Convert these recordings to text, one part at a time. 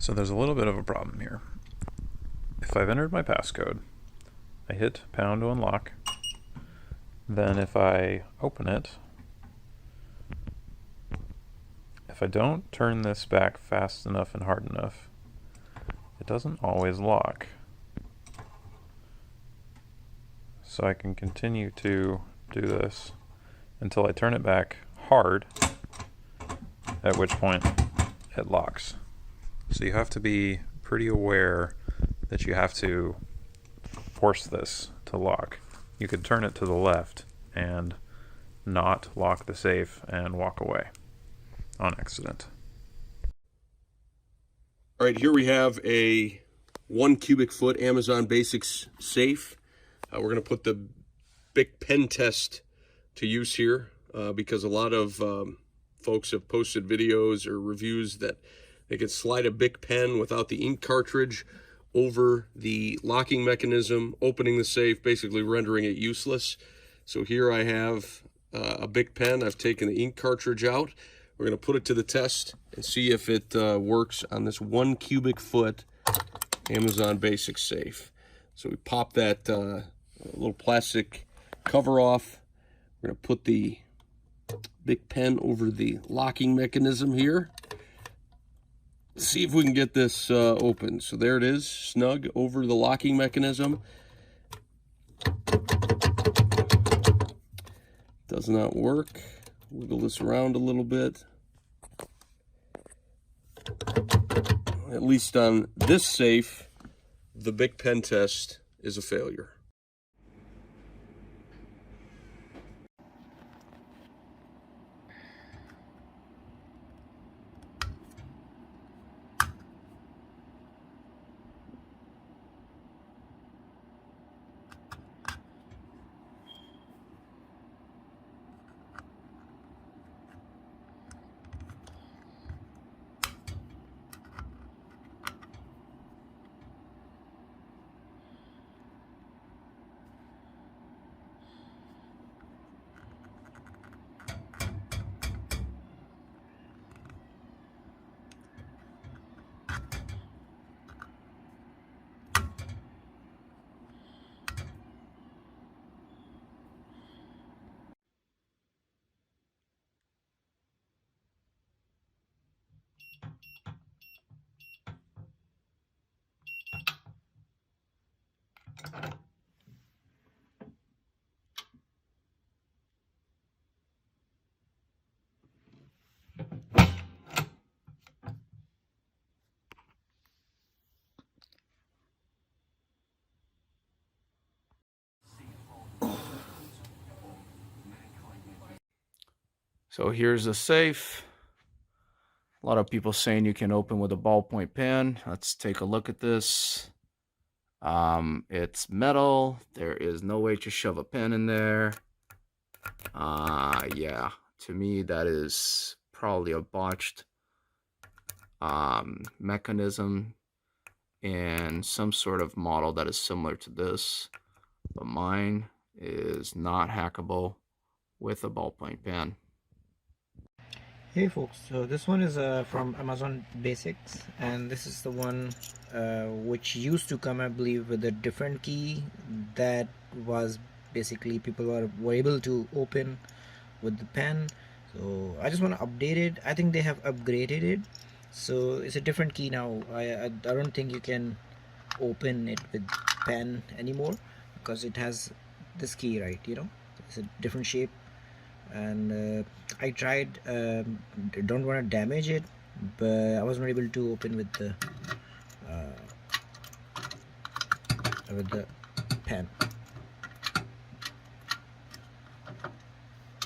So there's a little bit of a problem here. If I've entered my passcode, I hit pound to unlock, then if I open it, if I don't turn this back fast enough and hard enough, it doesn't always lock. So I can continue to do this until I turn it back hard, at which point it locks. So you have to be pretty aware that you have to force this to lock. You could turn it to the left and not lock the safe and walk away on accident. All right, here we have a 1 cubic foot Amazon Basics safe. We're going to put the Bic pen test to use here because a lot of folks have posted videos or reviews that they could slide a Bic pen without the ink cartridge over the locking mechanism, opening the safe, basically rendering it useless. So here I have a Bic pen. I've taken the ink cartridge out. We're going to put it to the test and see if it works on this 1 cubic foot Amazon Basics safe. So we pop that little plastic cover off. We're going to put the Bic pen over the locking mechanism here. See if we can get this open. So there it is, snug over the locking mechanism. Does not work. Wiggle this around a little bit. At least on this safe, the Bic pen test is a failure. So here's the safe. A lot of people saying you can open with a ballpoint pen. Let's take a look at this. It's metal. There is no way to shove a pen in there. Yeah, to me that is probably a botched mechanism and some sort of model that is similar to this. But mine is not hackable with a ballpoint pen. Hey folks, so this one is from Amazon Basics, and this is the one which used to come, I believe, with a different key that was basically people were able to open with the pen. So I just want to update it. I think they have upgraded it, so it's a different key now. I don't think you can open it with pen anymore because it has this key, right? You know, it's a different shape. And I tried, don't want to damage it, but I wasn't able to open with the pen.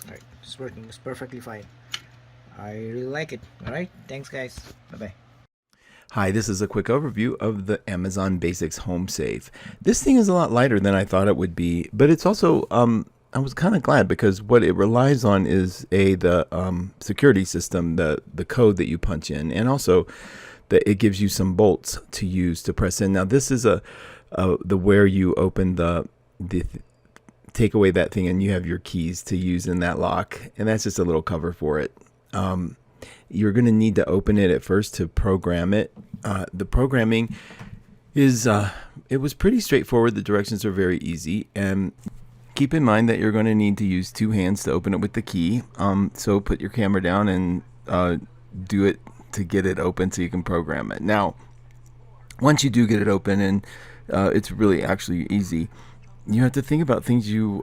Alright, it's working, it's perfectly fine. I really like it. Alright, thanks guys, bye bye. Hi, this is a quick overview of the Amazon Basics Home Safe. This thing is a lot lighter than I thought it would be, but it's also I was kind of glad because what it relies on is the security system, the code that you punch in, and also that it gives you some bolts to use to press in. Now this is the where you open the take away that thing and you have your keys to use in that lock, and that's just a little cover for it. You're going to need to open it at first to program it. The programming is, it was pretty straightforward. The directions are very easy. And keep in mind that you're going to need to use 2 hands to open it with the key. So put your camera down and do it to get it open so you can program it. Now, once you do get it open, and it's really actually easy, you have to think about things you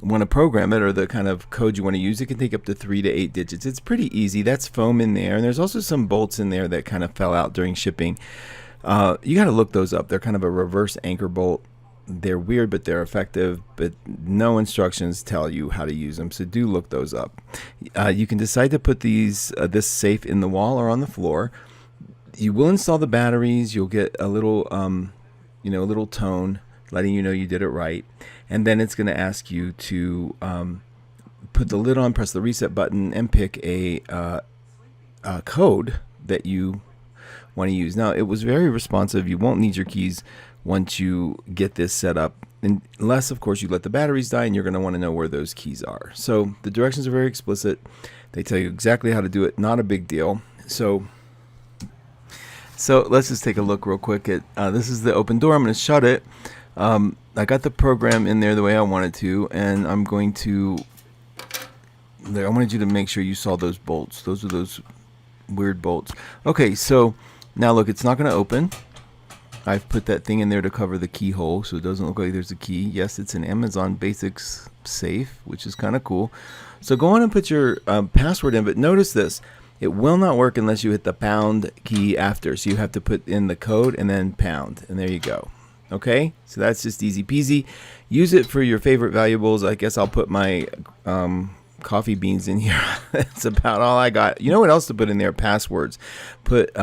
want to program it, or the kind of code you want to use. It can take up to 3 to 8 digits. It's pretty easy. That's foam in there, and there's also some bolts in there that kind of fell out during shipping. You got to look those up. They're kind of a reverse anchor bolt. They're weird, but they're effective, but no instructions tell you how to use them, so do look those up. You can decide to put this safe in the wall or on the floor. You will install the batteries. You'll get a little a little tone letting you know you did it right, and then it's going to ask you to put the lid on, press the reset button, and pick a code that you want to use. Now, it was very responsive. You won't need your keys once you get this set up, unless of course you let the batteries die, and you're going to want to know where those keys are. So the directions are very explicit. They tell you exactly how to do it. Not a big deal. So let's just take a look real quick at this is the open door. I'm going to shut it. I got the program in there the way I wanted to, and I wanted you to make sure you saw those bolts. Those are those weird bolts. Okay, so now look, it's not going to open. I've put that thing in there to cover the keyhole, so it doesn't look like there's a key. Yes, it's an Amazon Basics safe, which is kind of cool. So go on and put your password in, but notice this. It will not work unless you hit the pound key after. So you have to put in the code and then pound, and there you go. Okay, so that's just easy peasy. Use it for your favorite valuables. I guess I'll put my coffee beans in here. That's about all I got. You know what else to put in there? Passwords. Put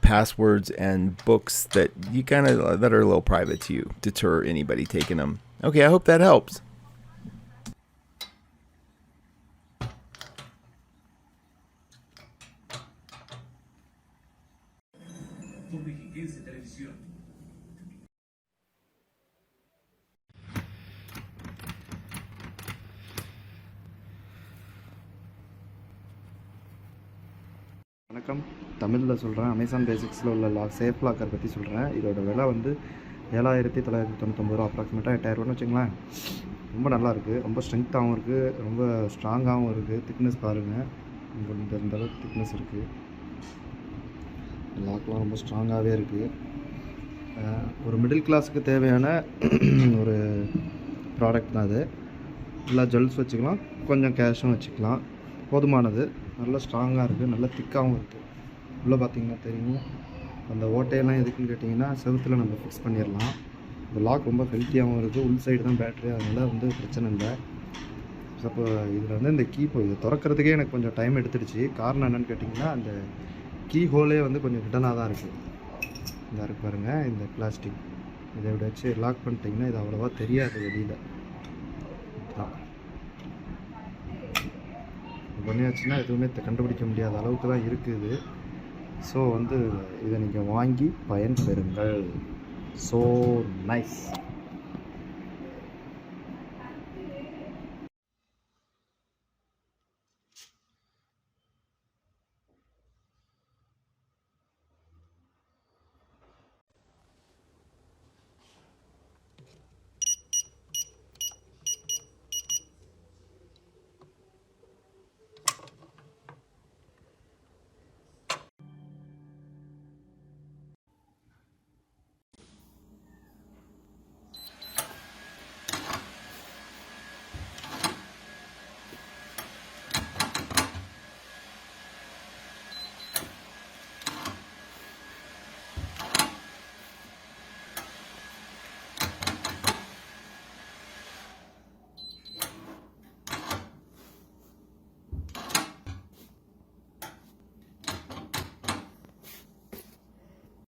passwords and books that you that are a little private to you. Deter anybody taking them. Okay, I hope that helps. வணக்கம், தமிழில் சொல்கிறேன். Amazon பேசிக்ஸில் உள்ள safe locker பற்றி சொல்கிறேன். இதோட விலை வந்து 7,999 ரூபா, அப்ராக்சிமேட்டாக 8,000 வச்சுங்களேன். ரொம்ப நல்லாயிருக்கு, ரொம்ப ஸ்ட்ரென்த்தாகவும் இருக்குது, ரொம்ப ஸ்ட்ராங்காகவும் இருக்குது. திக்னஸ் பாருங்கள், உங்களுக்கு இந்த அளவுக்கு திக்னஸ் இருக்குது. லாக்லாம் ரொம்ப ஸ்ட்ராங்காகவே இருக்குது. ஒரு மிடில் கிளாஸுக்கு தேவையான ஒரு ப்ராடக்ட் தான் அது. நல்லா ஜுவல்ஸ் வச்சுக்கலாம், கொஞ்சம் கேஷும் வச்சுக்கலாம், போதுமானது. நல்லா ஸ்ட்ராங்காக இருக்குது, நல்லா திக்காகவும் இருக்குது. உள்ளே பார்த்திங்கன்னா தெரியும். அந்த ஓட்டையெல்லாம் எதுக்குன்னு கேட்டிங்கன்னா செவுத்தில் நம்ம ஃபிக்ஸ் பண்ணிடலாம். இந்த லாக் ரொம்ப ஹெல்த்தியாகவும் இருக்குது. உள் சைடு தான் பேட்ரி, அதனால் வந்து பிரச்சனை இல்லை. அப்போ இதில் வந்து இந்த கீ இதை திறக்கிறதுக்கே எனக்கு கொஞ்சம் டைம் எடுத்துடுச்சு. காரணம் என்னென்னு கேட்டிங்கன்னா, அந்த கீ ஹோலே வந்து கொஞ்சம் ஹிடனாக தான் இருக்குது. இந்த இருக்கு பாருங்கள், இந்த பிளாஸ்டிக் இதை விட வச்சு லாக் பண்ணிட்டிங்கன்னா இது அவ்வளோவா தெரியாது வெளியில். பண்ணியாச்சுன்னா எதுவுமே கண்டுபிடிக்க முடியாத அளவுக்கு தான் இருக்குது. ஸோ வந்து இதை நீங்கள் வாங்கி பயன்பெறுங்கள். So nice.